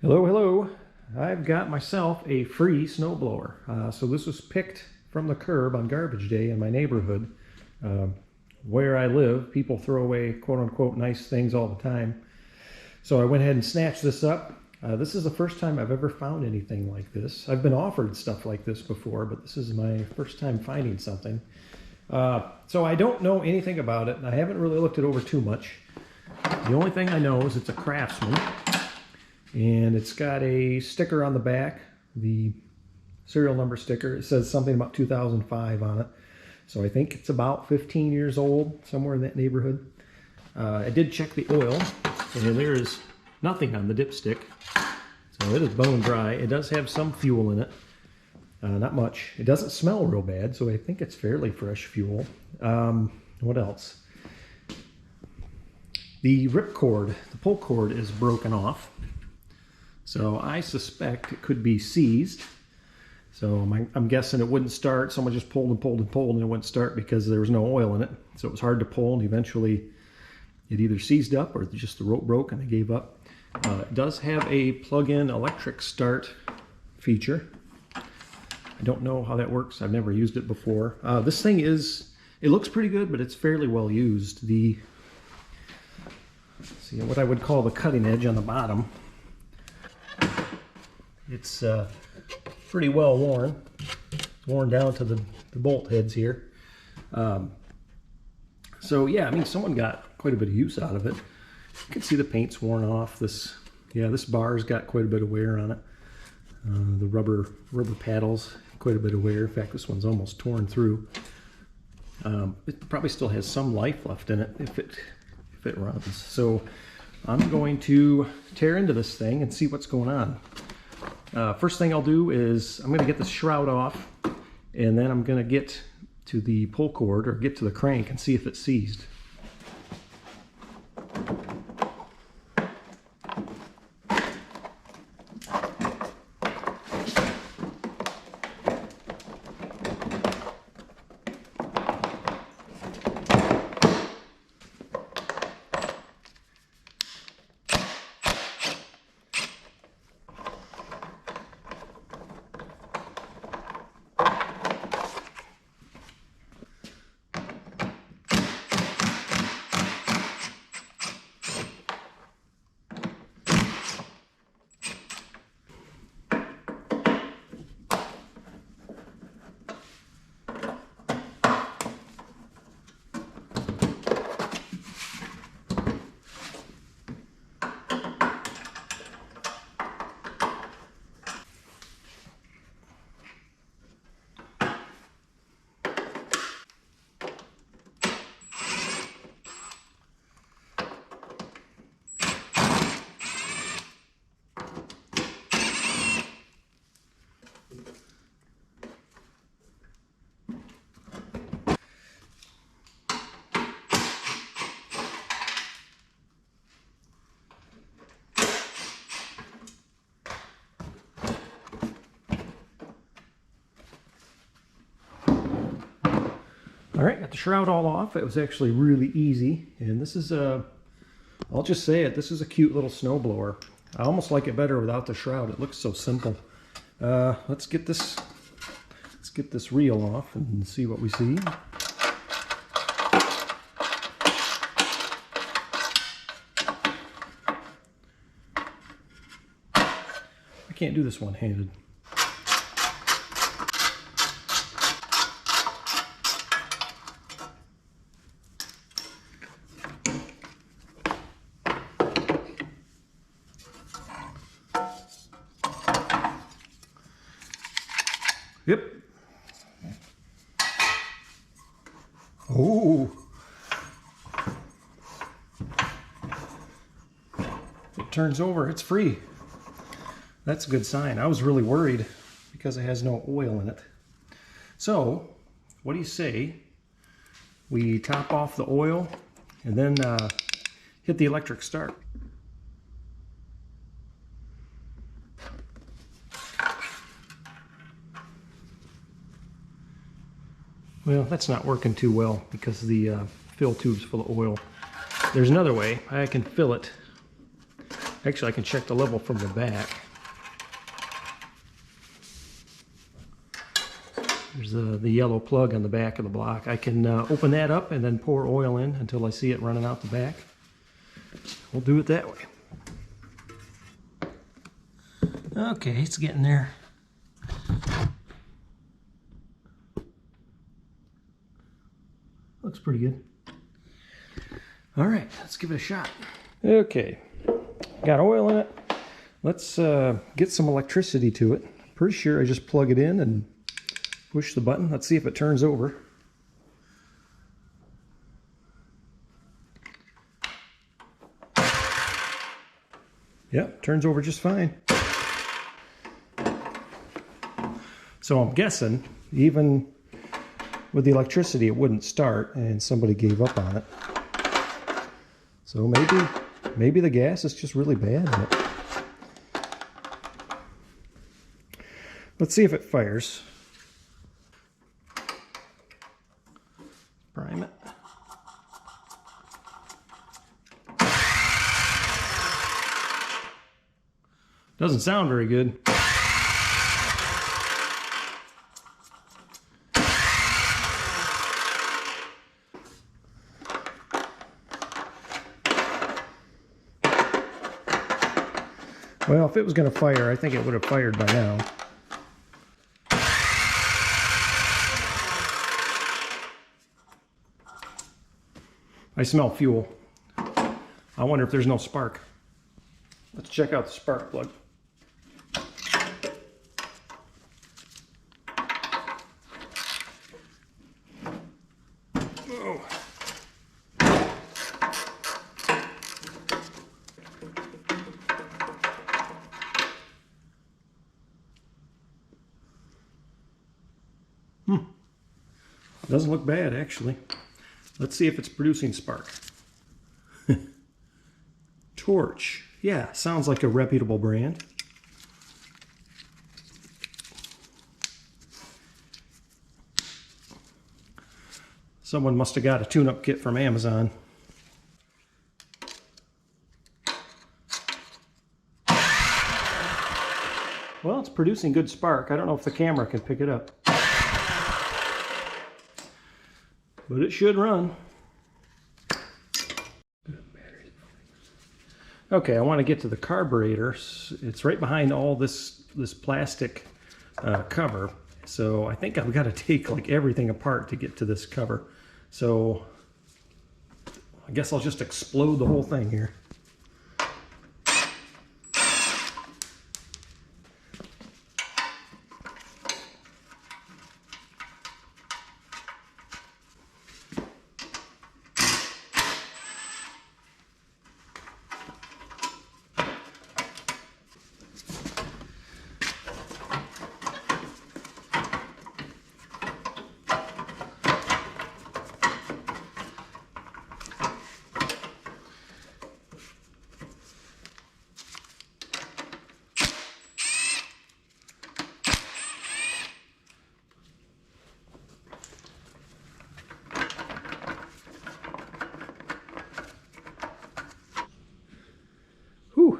Hello, hello. I've got myself a free snowblower. So this was picked from the curb on garbage day in my neighborhood. Where I live, people throw away quote-unquote nice things all the time. So I went ahead and snatched this up. This is the first time I've ever found anything like this. I've been offered stuff like this before, but this is my first time finding something. So I don't know anything about it, and I haven't really looked it over too much. The only thing I know is it's a Craftsman. And it's got a sticker on the back, the serial number sticker. It says something about 2005 on it. So I think it's about 15 years old, somewhere in that neighborhood. I did check the oil, and there is nothing on the dipstick. So it is bone dry. It does have some fuel in it. Not much. It doesn't smell real bad, so I think it's fairly fresh fuel. What else? The rip cord, the pull cord is broken off. So I suspect it could be seized. So I'm guessing it wouldn't start. Someone just pulled and pulled and pulled and it wouldn't start because there was no oil in it. So it was hard to pull, and eventually it either seized up or just the rope broke and they gave up. It does have a plug-in electric start feature. I don't know how that works. I've never used it before. This thing it looks pretty good, but it's fairly well used. See what I would call the cutting edge on the bottom. It's pretty well worn. It's worn down to the bolt heads here. So yeah, I mean, someone got quite a bit of use out of it. You can see the paint's worn off. This bar's got quite a bit of wear on it. The rubber paddles, quite a bit of wear. In fact, this one's almost torn through. It probably still has some life left in it if it runs. So I'm going to tear into this thing and see what's going on. First thing I'll do is I'm going to get the shroud off, and then I'm going to get to the pull cord, or get to the crank, and see if it's seized. All right, got the shroud all off. It was actually really easy. And this is I'll just say it, this is a cute little snowblower. I almost like it better without the shroud. It looks so simple. Let's get this reel off and see what we see. I can't do this one-handed. Yep. Oh. It turns over. It's free. That's a good sign. I was really worried because it has no oil in it. So, what do you say we top off the oil and then hit the electric start? Well, that's not working too well because the fill tube's full of oil. There's another way. I can fill it Actually, I can check the level from the back. There's the yellow plug on the back of the block. I can open that up and then pour oil in until I see it running out the back. We'll do it that way. Okay, it's getting there. Looks pretty good. All right, let's give it a shot. Okay, got oil in it. Let's get some electricity to it. Pretty sure I just plug it in and push the button. Let's see if it turns over. Yep, turns over just fine. So I'm guessing even with the electricity it wouldn't start and somebody gave up on it. So maybe the gas is just really bad in it. Let's see if it fires. Prime it. Doesn't sound very good. Well, if it was going to fire, I think it would have fired by now. I smell fuel. I wonder if there's no spark. Let's check out the spark plug. Oh. Doesn't look bad, actually. Let's see if it's producing spark. Torch. Yeah, sounds like a reputable brand. Someone must have got a tune-up kit from Amazon. Well, it's producing good spark. I don't know if the camera can pick it up. But it should run. Okay, I want to get to the carburetor. It's right behind all this plastic cover. So I think I've got to take like everything apart to get to this cover. So I guess I'll just explode the whole thing here.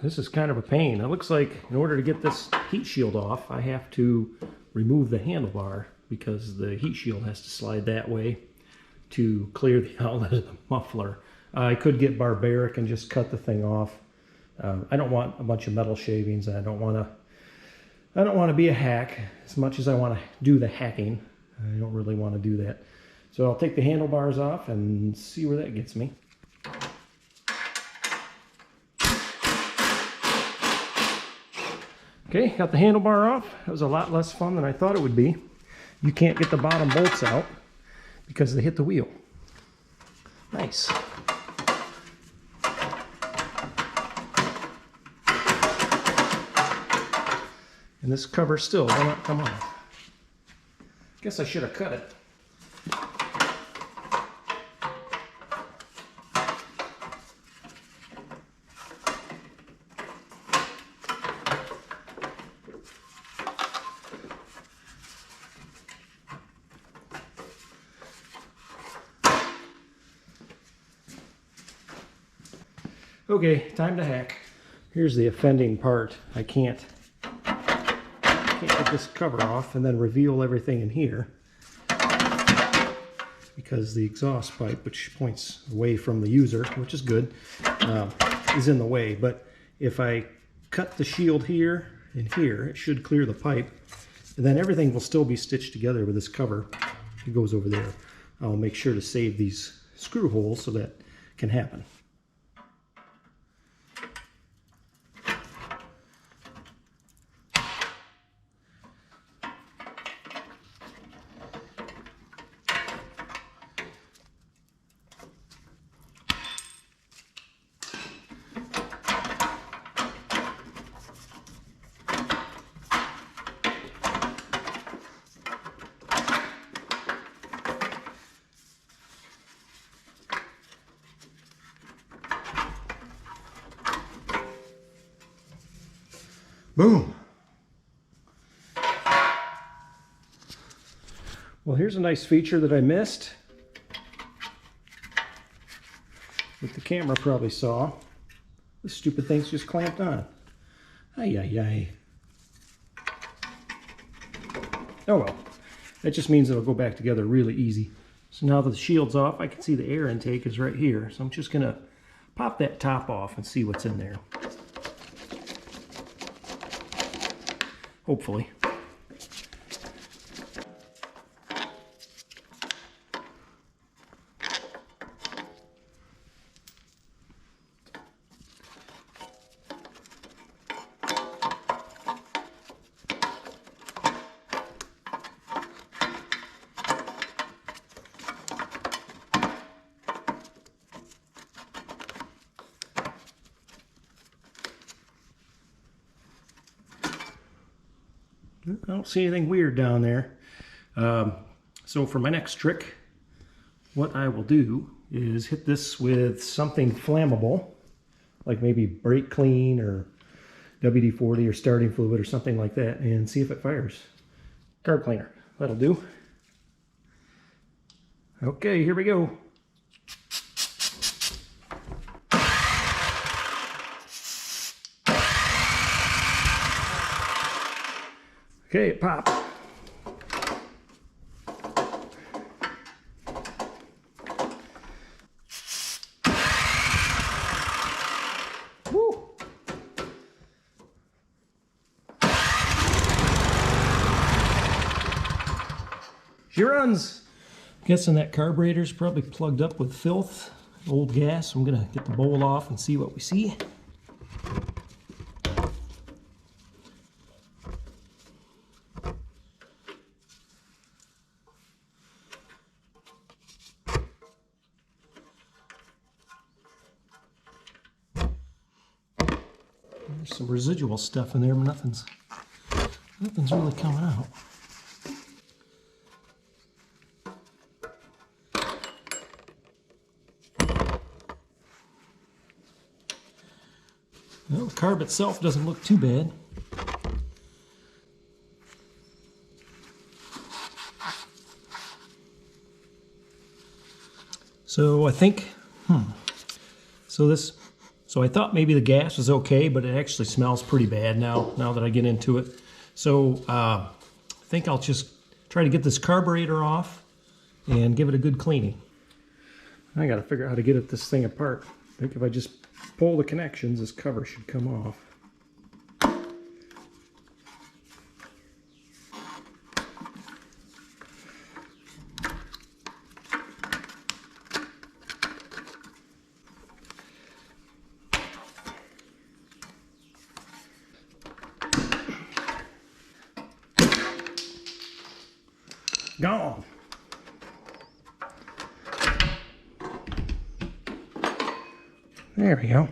This is kind of a pain. It looks like in order to get this heat shield off, I have to remove the handlebar because the heat shield has to slide that way to clear the outlet of the muffler. I could get barbaric and just cut the thing off. I don't want a bunch of metal shavings. I don't want to be a hack as much as I want to do the hacking. I don't really want to do that. So I'll take the handlebars off and see where that gets me. Okay, got the handlebar off. That was a lot less fun than I thought it would be. You can't get the bottom bolts out because they hit the wheel. Nice. And this cover still will not come off. Guess I should have cut it. Okay, time to hack. Here's the offending part. I can't get this cover off and then reveal everything in here because the exhaust pipe, which points away from the user, which is good, is in the way. But if I cut the shield here and here, it should clear the pipe, and then everything will still be stitched together with this cover. It goes over there. I'll make sure to save these screw holes so that can happen. Boom. Well, here's a nice feature that I missed that the camera probably saw. This stupid thing's just clamped on. Ay, ay, ay. Oh well, that just means it'll go back together really easy. So now that the shield's off, I can see the air intake is right here. So I'm just gonna pop that top off and see what's in there. Hopefully. I don't see anything weird down there. So for my next trick, what I will do is hit this with something flammable, like maybe brake clean or WD-40 or starting fluid or something like that, and see if it fires. Carb cleaner, that'll do. Okay, here we go. Okay, it popped. Woo! She runs. I'm guessing that carburetor's probably plugged up with filth, old gas. I'm gonna get the bowl off and see what we see. There's some residual stuff in there, but nothing's really coming out. Well, the carb itself doesn't look too bad. So I think, So I thought maybe the gas was okay, but it actually smells pretty bad now that I get into it. So I think I'll just try to get this carburetor off and give it a good cleaning. I gotta figure out how to get this thing apart. I think if I just pull the connections, this cover should come off. Gone. There we go.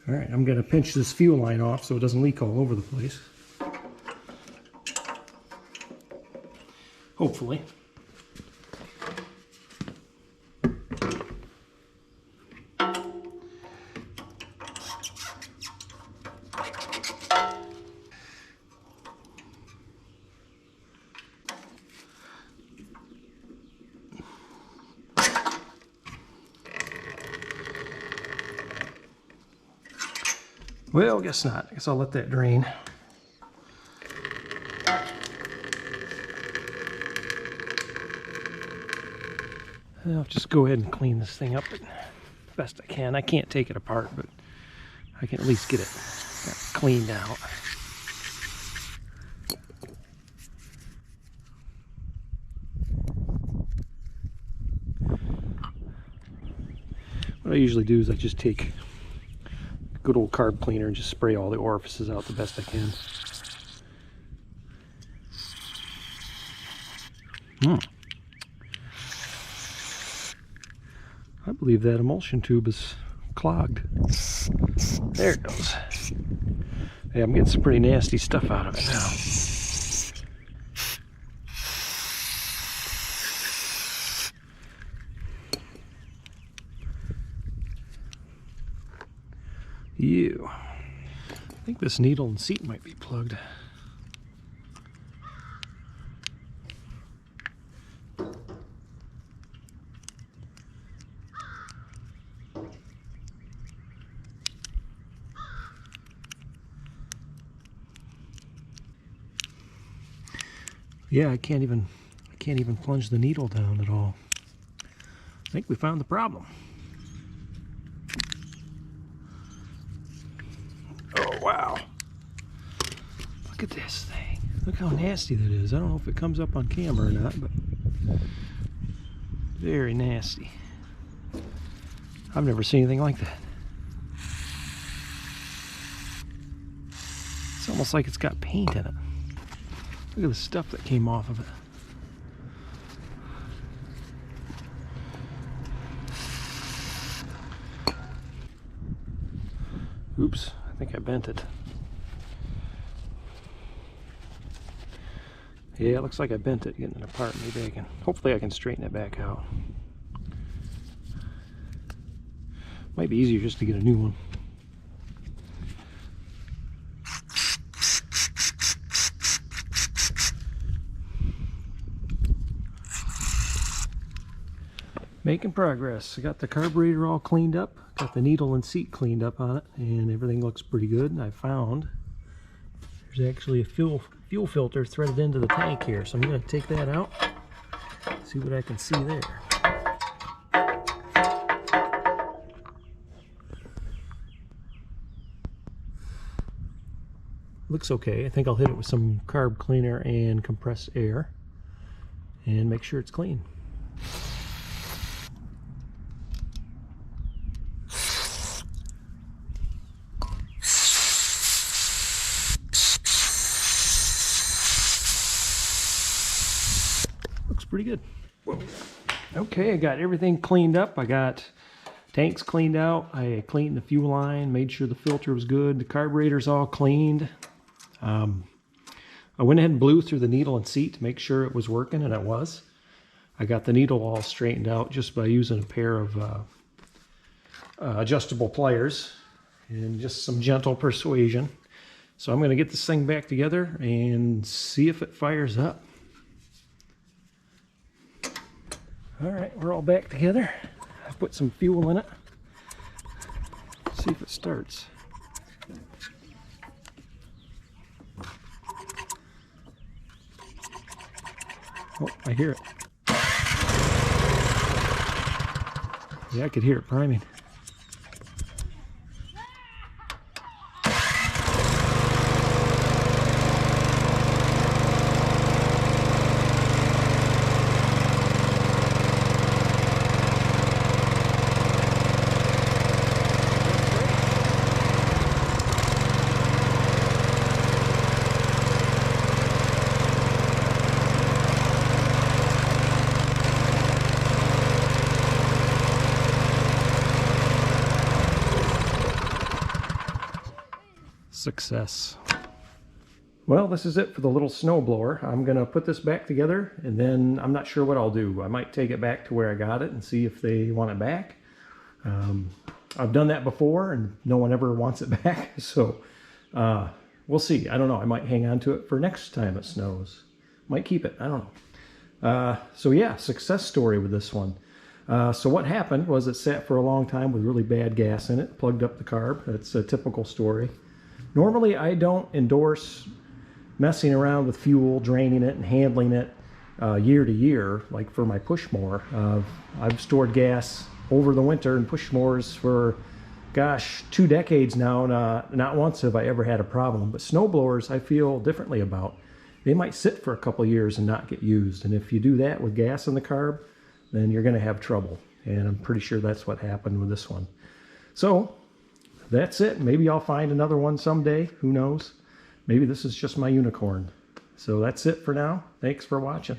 All right, I'm going to pinch this fuel line off so it doesn't leak all over the place. Hopefully. Well, guess not. I guess I'll let that drain. I'll just go ahead and clean this thing up as best I can. I can't take it apart, but I can at least get it cleaned out. What I usually do is I just take good old carb cleaner and just spray all the orifices out the best I can. I believe that emulsion tube is clogged. There it goes. Hey, I'm getting some pretty nasty stuff out of it now. Ew. I think this needle and seat might be plugged. Yeah, I can't even plunge the needle down at all. I think we found the problem. Oh, wow. Look at this thing. Look how nasty that is. I don't know if it comes up on camera or not, but very nasty. I've never seen anything like that. It's almost like it's got paint in it. Look at the stuff that came off of it. Oops, I think I bent it. Yeah, it looks like I bent it getting it apart. Maybe hopefully I can straighten it back out. Might be easier just to get a new one. Making progress. I got the carburetor all cleaned up, got the needle and seat cleaned up on it, and everything looks pretty good. I found there's actually a fuel filter threaded into the tank here, so I'm going to take that out, see what I can see there. Looks okay. I think I'll hit it with some carb cleaner and compressed air and make sure it's clean. Pretty good. Whoa. Okay, I got everything cleaned up. I got tanks cleaned out. I cleaned the fuel line, made sure the filter was good. The carburetor's all cleaned. I went ahead and blew through the needle and seat to make sure it was working, and it was. I got the needle all straightened out just by using a pair of adjustable pliers and just some gentle persuasion. So I'm going to get this thing back together and see if it fires up. All right, we're all back together. I've put some fuel in it. See if it starts. Oh, I hear it. Yeah, I could hear it priming. Success. Well, this is it for the little snowblower. I'm going to put this back together, and then I'm not sure what I'll do. I might take it back to where I got it and see if they want it back. I've done that before, and no one ever wants it back. So we'll see. I don't know. I might hang on to it for next time it snows. Might keep it. I don't know. So yeah, success story with this one. So what happened was it sat for a long time with really bad gas in it, plugged up the carb. That's a typical story. Normally, I don't endorse messing around with fuel, draining it, and handling it year to year, like for my push mower. I've stored gas over the winter in push mowers for, gosh, 2 decades now, and not once have I ever had a problem. But snow blowers, I feel differently about. They might sit for a couple of years and not get used, and if you do that with gas in the carb, then you're going to have trouble. And I'm pretty sure that's what happened with this one. So that's it. Maybe I'll find another one someday. Who knows? Maybe this is just my unicorn. So that's it for now. Thanks for watching.